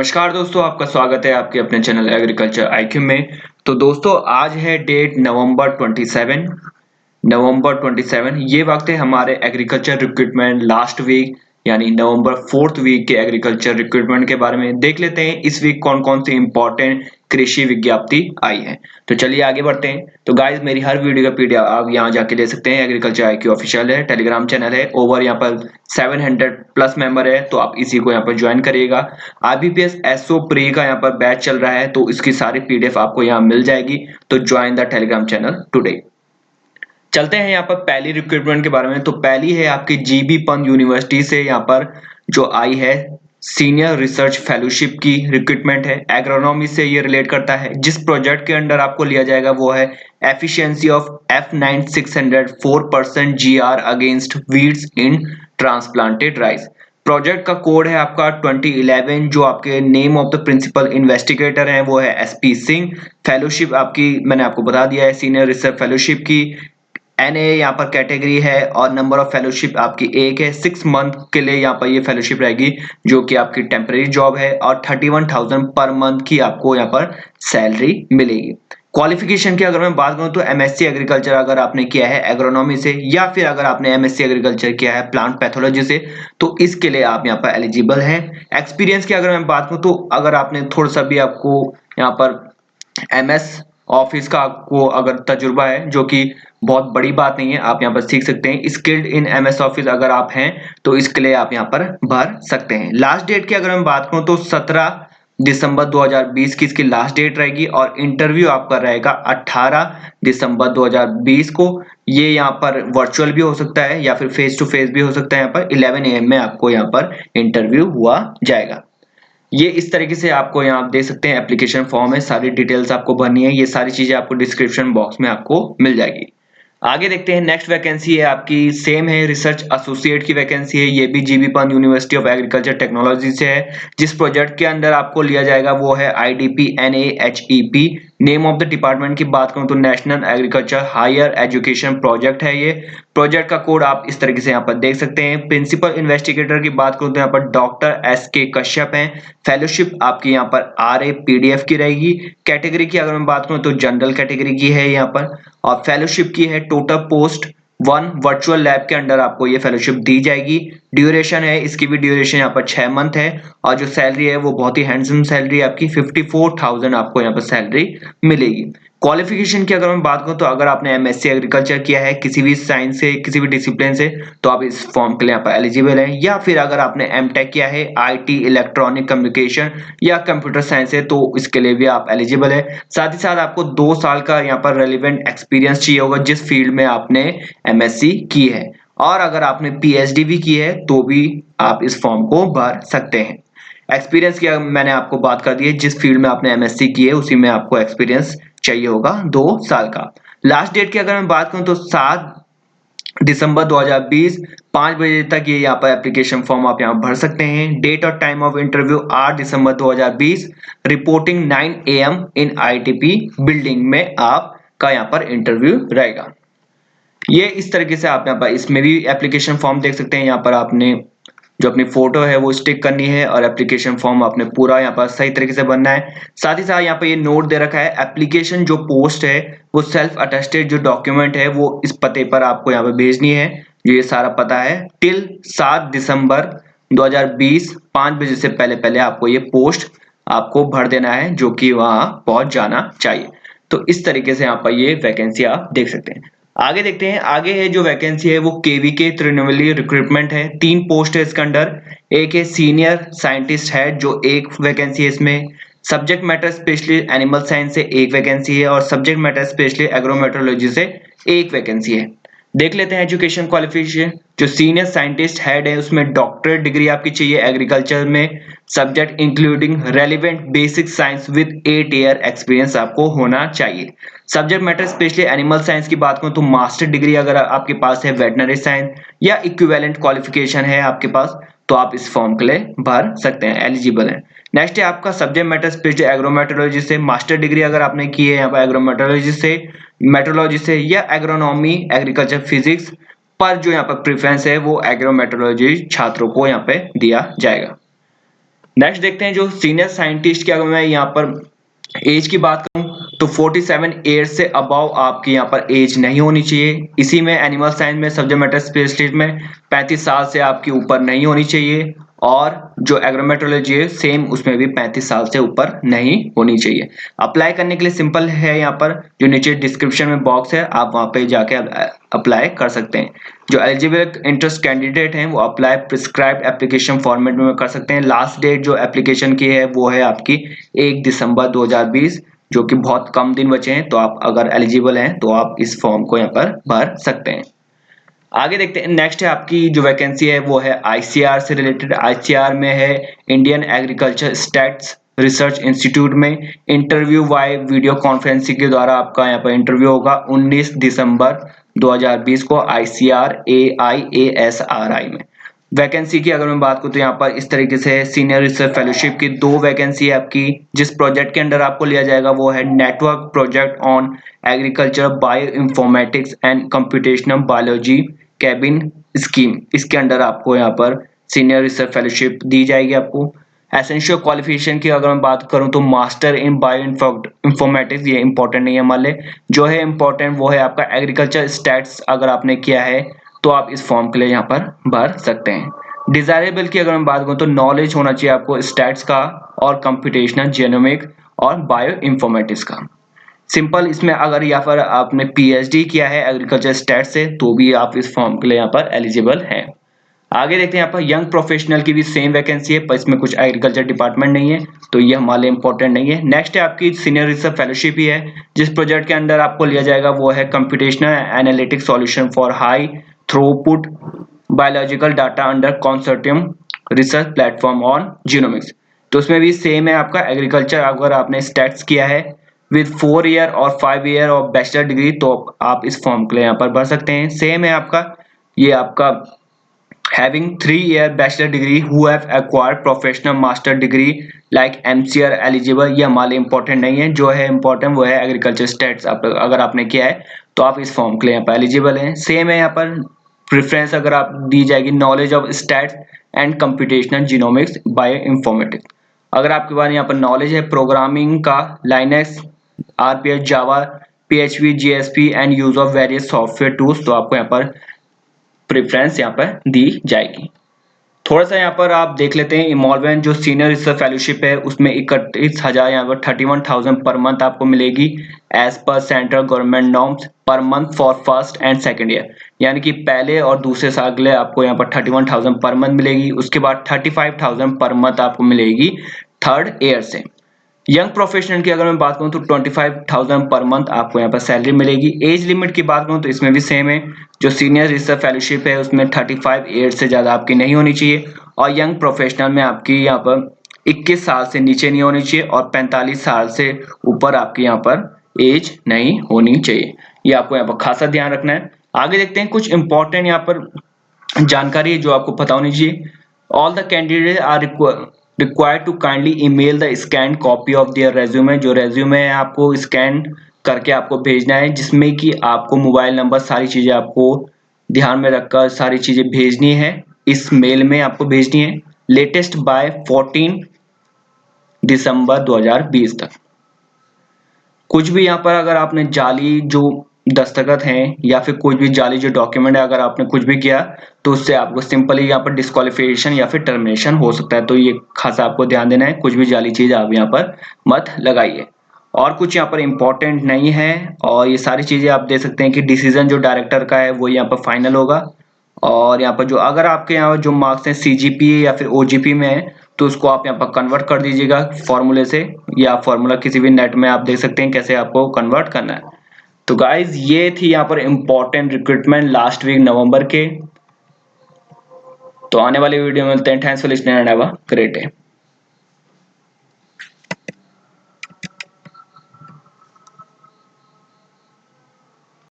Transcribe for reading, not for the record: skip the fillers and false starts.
नमस्कार दोस्तों, आपका स्वागत है आपके अपने चैनल एग्रीकल्चर आईक्यू में। तो दोस्तों आज है डेट नवंबर 27। ये वक्त है हमारे एग्रीकल्चर रिक्रूटमेंट लास्ट वीक यानी नवंबर 4th वीक के एग्रीकल्चर रिक्रूटमेंट के बारे में देख लेते हैं। इस वीक कौन कौन सी इंपॉर्टेंट कृषि विज्ञप्ति आई है। तो चलिए आगे बढ़ते हैं। तो गाइस मेरी हर वीडियो का पीडीएफ आप यहाँ जाके ले सकते हैं। एग्रीकल्चर आईक्यू ऑफिशियल है, टेलीग्राम चैनल है, ओवर यहाँ पर 700 प्लस मेंबर है, तो आप इसी को यहाँ पर ज्वाइन करिएगा। आईबीपीएस एसओ प्री का यहाँ पर बैच चल रहा है, तो इसकी सारी पीडीएफ आपको यहाँ मिल जाएगी। तो join the Telegram channel today. चलते हैं यहाँ पर पहली रिक्रूटमेंट के बारे में। तो पहली है आपकी जीबी पंत यूनिवर्सिटी से यहाँ पर जो आई है सीनियर रिसर्च फेलोशिप की रिक्रूटमेंट है। एग्रोनॉमी से ये रिलेट करता है। जिस प्रोजेक्ट के अंडर आपको लिया जाएगा वो है efficiency of F9600 4% GR against weeds in transplanted rice. Project का कोड है आपका 2011। जो आपके name of the principal investigator हैं वो है एसपी सिंह। फेलोशिप आपकी मैंने आपको बता दिया है, सीनियर रिसर्च फेलोशिप की। एनए यहाँ पर कैटेगरी है और नंबर ऑफ फेलोशिप आपकी एक है। 6 मंथ के लिए यहाँ पर ये फेलोशिप रहेगी, जो कि आपकी टेम्परेरी जॉब है और 31,000 पर मंथ की आपको यहाँ पर सैलरी मिलेगी। क्वालिफिकेशन की अगर मैं बात करूं तो एमएससी एग्रीकल्चर अगर आपने किया है एग्रोनॉमी से, या फिर अगर आपने एमएससी एग्रीकल्चर किया है प्लांट पैथोलॉजी से, तो इसके लिए आप यहाँ पर एलिजिबल हैं। एक्सपीरियंस की अगर मैं बात करूं तो अगर आपने थोड़ा सा भी आपको यहाँ पर एमएस ऑफिस का आपको अगर तजुर्बा है, जो कि बहुत बड़ी बात नहीं है, आप यहाँ पर सीख सकते हैं। स्किल्ड इन एमएस ऑफिस अगर आप हैं तो इसके लिए आप यहाँ पर भर सकते हैं। लास्ट डेट की अगर मैं बात करूं तो 17 दिसंबर 2020 की इसकी लास्ट डेट रहेगी और इंटरव्यू आपका रहेगा 18 दिसंबर 2020 को। ये यहाँ पर वर्चुअल भी हो सकता है या फिर फेस टू फेस भी हो सकता है। यहाँ पर 11 AM में आपको यहाँ पर इंटरव्यू हुआ जाएगा। ये इस तरीके से आपको यहाँ आप दे सकते हैं। एप्लीकेशन फॉर्म है, सारी डिटेल्स आपको भरनी है। ये सारी चीजें आपको डिस्क्रिप्शन बॉक्स में आपको मिल जाएगी। आगे देखते हैं। नेक्स्ट वैकेंसी है आपकी सेम है, रिसर्च एसोसिएट की वैकेंसी है। ये भी GB Pant university of agriculture technology से है। जिस प्रोजेक्ट के अंदर आपको लिया जाएगा वो है IDP NAHEP। Name of the department की बात करूं तो national agriculture higher education project है। ये प्रोजेक्ट का कोड आप इस तरीके से यहाँ पर देख सकते हैं। प्रिंसिपल इन्वेस्टिगेटर की बात करूं तो यहाँ पर डॉक्टर SK कश्यप हैं। फेलोशिप आपकी यहाँ पर RA PDF की रहेगी। कैटेगरी की अगर मैं बात करूं तो जनरल कैटेगरी की है यहाँ पर, और फेलोशिप की है टोटल पोस्ट 1 वर्चुअल लैब के अंडर आपको ये फेलोशिप दी जाएगी। ड्यूरेशन है इसकी भी, ड्यूरेशन यहाँ पर 6 मंथ है। और जो सैलरी है वो बहुत ही हैंडसम सैलरी आपकी 54,000 आपको यहाँ पर सैलरी मिलेगी। क्वालिफिकेशन की अगर मैं बात करूं तो अगर आपने एमएससी एग्रीकल्चर किया है किसी भी साइंस से, किसी भी डिसिप्लिन से, तो आप इस फॉर्म के लिए यहाँ पर एलिजिबल हैं। या फिर अगर आपने एमटेक किया है आईटी, इलेक्ट्रॉनिक कम्युनिकेशन या कंप्यूटर साइंस है, तो इसके लिए भी आप एलिजिबल है। साथ ही साथ आपको 2 साल का यहाँ पर रेलिवेंट एक्सपीरियंस चाहिए होगा जिस फील्ड में आपने एमएससी की है। और अगर आपने पीएचडी भी की है तो भी आप इस फॉर्म को भर सकते हैं। एक्सपीरियंस की मैंने आपको बात कर दी है, जिस फील्ड में आपने एमएससी की है उसी में आपको एक्सपीरियंस चाहिए होगा 2 साल का। लास्ट डेट की अगर मैं बात करूं तो 7 दिसंबर 2020 5 बजे तक ये यहाँ पर एप्लीकेशन फॉर्म आप यहाँ भर सकते हैं। डेट और time of interview 8 December 2020। Reporting 9 AM in ITP building में आपका यहाँ पर इंटरव्यू रहेगा। ये इस तरीके से आप यहाँ पर इसमें भी एप्लीकेशन फॉर्म देख सकते हैं। यहाँ पर आपने जो अपनी फोटो है वो स्टिक करनी है और एप्लीकेशन फॉर्म आपने पूरा यहाँ पर सही तरीके से भरना है। साथ ही साथ यहाँ पर ये नोट दे रखा है, एप्लीकेशन जो पोस्ट है वो सेल्फ अटेस्टेड जो डॉक्यूमेंट है वो इस पते पर आपको यहाँ पर भेजनी है। जो ये सारा पता है टिल 7 दिसंबर 2020 5 बजे से पहले पहले आपको ये पोस्ट आपको भर देना है, जो कि वहां पहुंच जाना चाहिए। तो इस तरीके से यहाँ पर ये वैकेंसी आप देख सकते हैं। आगे देखते हैं। आगे है जो वैकेंसी है वो केवीके तृणमूली रिक्रूटमेंट है। 3 पोस्ट है इसके अंडर। एक है सीनियर साइंटिस्ट है जो एक वैकेंसी है इसमें। Subject matter specialist animal science से एक वैकेंसी है और सब्जेक्ट मैटर स्पेशलिस्ट एग्रोमेट्रोलॉजी से एक वैकेंसी है। देख लेते हैं एजुकेशन क्वालिफिकेशन। जो सीनियर साइंटिस्ट हेड है उसमें डॉक्टरेट डिग्री आपकी चाहिए एग्रीकल्चर में, subject including relevant basic science with 8 year experience आपको होना चाहिए। Subject matter specially animal science की बात करूं तो मास्टर डिग्री अगर आपके पास है वेटनरी साइंस या इक्विवेलेंट क्वालिफिकेशन है आपके पास, तो आप इस फॉर्म के लिए भर सकते हैं, एलिजिबल हैं। नेक्स्ट है आपका सब्जेक्ट मैटर स्पेशली एग्रोमेट्रोलॉजी से मास्टर डिग्री अगर आपने की है यहाँ पर एग्रोमेट्रोलॉजी से, मेट्रोलॉजी से या एग्रोनॉमी एग्रीकल्चर फिजिक्स, पर जो यहाँ पर प्रेफरेंस है वो एग्रोमेट्रोलॉजी छात्रों को यहाँ पे दिया जाएगा। नेक्स्ट देखते हैं जो सीनियर साइंटिस्ट की, अगर मैं यहाँ पर एज की बात करूं तो 47 ईयर्स से अबव आपकी यहाँ पर एज नहीं होनी चाहिए। इसी में एनिमल साइंस में सब्जेक्ट मैटर स्पेशलिस्ट में 35 साल से आपकी ऊपर नहीं होनी चाहिए, और जो एग्रोमेट्रोलॉजी है सेम उसमें भी 35 साल से ऊपर नहीं होनी चाहिए। अप्लाई करने के लिए सिंपल है, यहाँ पर जो नीचे डिस्क्रिप्शन में बॉक्स है आप वहां पे जाके अप्लाई कर सकते हैं। जो एलिजिबल इंटरेस्ट कैंडिडेट हैं वो अप्लाई प्रिस्क्राइब एप्लीकेशन फॉर्मेट में कर सकते हैं। लास्ट डेट जो एप्लीकेशन की है वो है आपकी 1 दिसंबर 2020, जो कि बहुत कम दिन बचे हैं। तो आप अगर एलिजिबल हैं तो आप इस फॉर्म को यहाँ पर भर सकते हैं। आगे देखते हैं, नेक्स्ट है आपकी जो वैकेंसी है वो है आईसीआर से रिलेटेड। आईसीआर में है Indian agriculture stats research institute में। इंटरव्यू वाई वीडियो कॉन्फ्रेंसिंग के द्वारा आपका यहाँ पर इंटरव्यू होगा 19 दिसंबर 2020 को आईसीआर AIASRI में। वैकेंसी की अगर मैं बात करूँ तो यहाँ पर इस तरीके से है, सीनियर रिसर्च फेलोशिप की 2 वैकेंसी है आपकी। जिस प्रोजेक्ट के अंडर आपको लिया जाएगा वो है network project on agriculture bio informatics and computational biology cabin scheme. इसके अंडर आपको यहाँ पर सीनियर रिसर्च फेलोशिप दी जाएगी आपको। एसेंशियल क्वालिफिकेशन की अगर मैं बात करूं तो मास्टर इन बायो इंफॉर्मेटिक्स, ये इंपॉर्टेंट नहीं है मान ले। जो है इंपॉर्टेंट वो है आपका एग्रीकल्चर स्टैट्स, अगर आपने किया है तो आप इस फॉर्म के लिए यहाँ पर भर सकते हैं। डिजायरेबल की अगर मैं बात करूं तो नॉलेज होना चाहिए आपको स्टैट्स का और कंप्यूटेशनल जेनोमिक और बायो इंफॉर्मेटिक्स का। सिंपल इसमें अगर या फिर आपने पीएचडी किया है एग्रीकल्चर स्टैट से तो भी आप इस फॉर्म के लिए यहाँ पर एलिजिबल हैं। आगे देखते हैं यहाँ पर यंग प्रोफेशनल की भी सेम वैकेंसी है, पर इसमें कुछ एग्रीकल्चर डिपार्टमेंट नहीं है तो ये हमारे लिए इंपॉर्टेंट नहीं है। नेक्स्ट है आपकी सीनियर रिसर्च फेलोशिप ही है। जिस प्रोजेक्ट के अंदर आपको लिया जाएगा वो है computational analytic solution for high throughput biological data under consortium research platform on genomics. तो उसमें भी सेम है आपका एग्रीकल्चर, अगर आपने स्टैट्स किया है विद 4 ईयर और 5 ईयर ऑफ बैचलर डिग्री तो आप इस फॉर्म के लिए यहाँ पर भर सकते हैं। सेम है आपका, ये आपका having 3-year bachelor degree who have acquired professional master degree like MCR eligible। ये हमारे इंपॉर्टेंट नहीं है, जो है इंपॉर्टेंट वो है एग्रीकल्चर स्टैट्स। अगर आपने किया है तो आप इस फॉर्म के लिए यहाँ पर एलिजिबल हैं। सेम है यहाँ पर प्रेफरेंस अगर आप दी जाएगी knowledge of stats and computational genomics bio informatics. अगर आपके पास यहाँ पर नॉलेज है प्रोग्रामिंग का Linux RPS Java PHP GSP and use of various software tools तो आपको यहाँ पर प्रेफरेंस यहाँ पर दी जाएगी। थोड़ा सा यहाँ पर आप देख लेते हैं इमॉल्वेंट जो सीनियर रिसर्च फेलोशिप है उसमें 31,000 यहाँ पर 31,000 पर मंथ आपको मिलेगी as per central government norms per month for first and second year. यानी कि पहले और दूसरे साल के लिए आपको यहाँ पर 31,000 पर मंथ मिलेगी। उसके बाद 35,000 पर मंथ आपको मिलेगी थर्ड ईयर से। यंग प्रोफेशनल की अगर मैं बात करूं तो 25,000 पर मंथ आपको यहाँ पर सैलरी मिलेगी। एज लिमिट की बात करूं तो इसमें भी सेम है, जो सीनियर रिसर्च फेलोशिप है उसमें 35 ईयर से ज़्यादा आपकी नहीं होनी चाहिए, और यंग प्रोफेशनल में आपकी यहाँ पर 21 साल से नीचे नहीं होनी चाहिए और 45 साल से ऊपर आपकी यहाँ पर एज नहीं होनी चाहिए। ये आपको यहाँ पर खासा ध्यान रखना है। आगे देखते हैं कुछ इंपॉर्टेंट यहाँ पर जानकारी जो आपको पता होनी चाहिए। All the candidate are required to kindly email the scanned copy of their resume। जो रेज्यूमे है आपको स्कैन करके आपको भेजना है, जिसमें कि आपको मोबाइल नंबर सारी चीजें आपको ध्यान में रखकर सारी चीजें भेजनी है, इस मेल में आपको भेजनी है लेटेस्ट बाय 14 दिसंबर 2020 तक। कुछ भी यहाँ पर अगर आपने जाली जो दस्तखत हैं या फिर कोई भी जाली जो डॉक्यूमेंट है अगर आपने कुछ भी किया तो उससे आपको सिंपली यहाँ पर डिस्क्वालिफिकेशन या फिर टर्मिनेशन हो सकता है। तो ये खासा आपको ध्यान देना है, कुछ भी जाली चीज आप यहाँ पर मत लगाइए। और कुछ यहाँ पर इंपॉर्टेंट नहीं है, और ये सारी चीजें आप दे सकते हैं कि डिसीजन जो डायरेक्टर का है वो यहाँ पर फाइनल होगा। और यहाँ पर जो अगर आपके यहाँ जो मार्क्स हैं CGPA या फिर OGP में है तो उसको आप यहाँ पर कन्वर्ट कर दीजिएगा फॉर्मूले से, या फॉर्मूला किसी भी नेट में आप देख सकते हैं कैसे आपको कन्वर्ट करना है। तो गाइज ये थी यहाँ पर इंपॉर्टेंट रिक्रूटमेंट लास्ट वीक नवंबर के। तो आने वाले वीडियो में मिलते हैं। Thanks for listening and have a great day.